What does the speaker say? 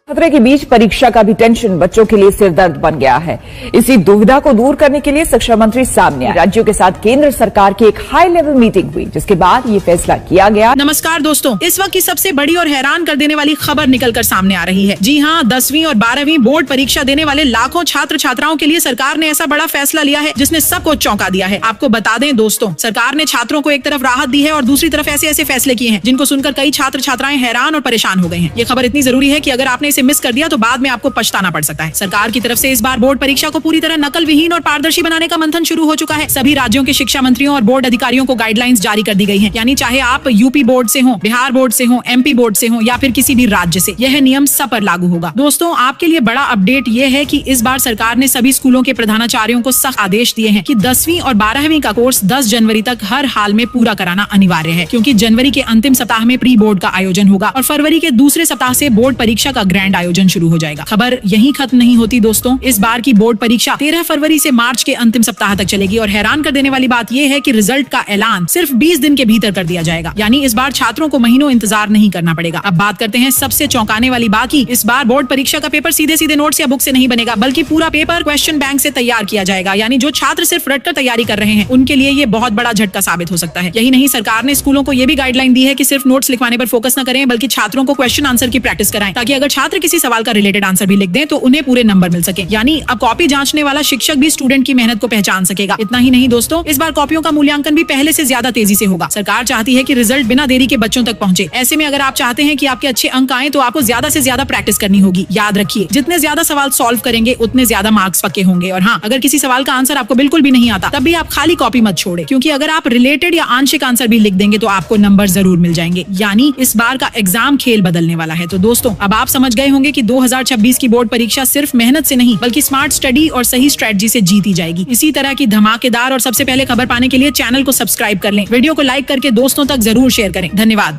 खतरे के बीच परीक्षा का भी टेंशन बच्चों के लिए सिरदर्द बन गया है। इसी दुविधा को दूर करने के लिए शिक्षा मंत्री सामने आए। राज्यों के साथ केंद्र सरकार की एक हाई लेवल मीटिंग हुई, जिसके बाद ये फैसला किया गया। नमस्कार दोस्तों, इस वक्त की सबसे बड़ी और हैरान कर देने वाली खबर निकलकर सामने आ रही है। जी हाँ, 10वीं और 12वीं बोर्ड परीक्षा देने वाले लाखों छात्र छात्राओं के लिए सरकार ने ऐसा बड़ा फैसला लिया है जिसने सबको चौंका दिया है। आपको बता दें दोस्तों, सरकार ने छात्रों को एक तरफ राहत दी है और दूसरी तरफ ऐसे ऐसे फैसले किए हैं जिनको सुनकर कई छात्र छात्राएं हैरान और परेशान हो गए हैं। ये खबर इतनी जरूरी है कि अगर आपने इसे मिस कर दिया तो बाद में आपको पछताना पड़ सकता है। सरकार की तरफ से इस बार बोर्ड परीक्षा को पूरी तरह नकल विहीन और पारदर्शी बनाने का मंथन शुरू हो चुका है। सभी राज्यों के शिक्षा मंत्रियों और बोर्ड अधिकारियों को गाइडलाइंस जारी कर दी गई हैं। यानी चाहे आप यूपी बोर्ड से हो, बिहार बोर्ड से हो, एमपी बोर्ड से हो या फिर किसी भी राज्य से, यह नियम सब पर लागू होगा। दोस्तों, आपके लिए बड़ा अपडेट यह है कि इस बार सरकार ने सभी स्कूलों के प्रधानाचार्यों को सख्त आदेश दिए हैं कि 10वीं और 12वीं का कोर्स 10 जनवरी तक हर हाल में पूरा कराना अनिवार्य है, क्योंकि जनवरी के अंतिम सप्ताह में प्री बोर्ड का आयोजन होगा और फरवरी के दूसरे सप्ताह से बोर्ड परीक्षा का ग्रैंड आयोजन शुरू हो जाएगा। खबर यहीं खत्म नहीं होती दोस्तों, इस बार की बोर्ड परीक्षा 13 फरवरी से मार्च के अंतिम सप्ताह तक चलेगी और हैरान कर देने वाली बात यह है कि रिजल्ट का ऐलान सिर्फ 20 दिन के भीतर कर दिया जाएगा। यानी इस बार छात्रों को महीनों इंतजार नहीं करना पड़ेगा। अब बात करते हैं सबसे चौंकाने वाली बात की। इस बार बोर्ड परीक्षा का पेपर सीधे सीधे नोट्स या बुक से नहीं बनेगा, बल्कि पूरा पेपर क्वेश्चन बैंक से तैयार किया जाएगा। यानी जो छात्र सिर्फ रटकर तैयारी कर रहे हैं उनके लिए ये बहुत बड़ा झटका साबित हो सकता है। यही नहीं, सरकार ने स्कूलों को ये भी गाइडलाइन दी है कि सिर्फ नोट्स लिखवाने पर फोकस न करें, बल्कि छात्रों को क्वेश्चन आंसर की प्रैक्टिस कराएं, ताकि अगर छात्र किसी सवाल का रिलेटेड आंसर भी लिख दें तो उन्हें पूरे नंबर मिल सके। यानी अब कॉपी जांचने वाला शिक्षक भी स्टूडेंट की मेहनत को पहचान सकेगा। इतना ही नहीं दोस्तों, इस बार कॉपियों का मूल्यांकन भी पहले से ज्यादा तेजी से होगा। सरकार चाहती है कि रिजल्ट बिना देरी के बच्चों तक पहुंचे। ऐसे में अगर आप चाहते हैं कि आपके अच्छे अंक आए तो आपको ज्यादा से ज्यादा प्रैक्टिस करनी होगी। याद रखिए, जितने ज्यादा सवाल सॉल्व करेंगे उतने ज्यादा मार्क्स पक्के होंगे। और हाँ, अगर किसी सवाल का आंसर आपको बिल्कुल भी नहीं आता, तब भी आप खाली कॉपी मत छोड़े, क्योंकि अगर आप रिलेटेड या आंशिक आंसर भी लिख देंगे तो आपको नंबर जरूर मिल जाएंगे। यानी इस बार का एग्जाम खेल बदलने वाला है। तो दोस्तों, अब आप समझ गए होंगे कि 2026 की बोर्ड परीक्षा सिर्फ मेहनत से नहीं बल्कि स्मार्ट स्टडी और सही स्ट्रेटजी से जीती जाएगी। इसी तरह की धमाकेदार और सबसे पहले खबर पाने के लिए चैनल को सब्सक्राइब कर लें, वीडियो को लाइक करके दोस्तों तक जरूर शेयर करें। धन्यवाद।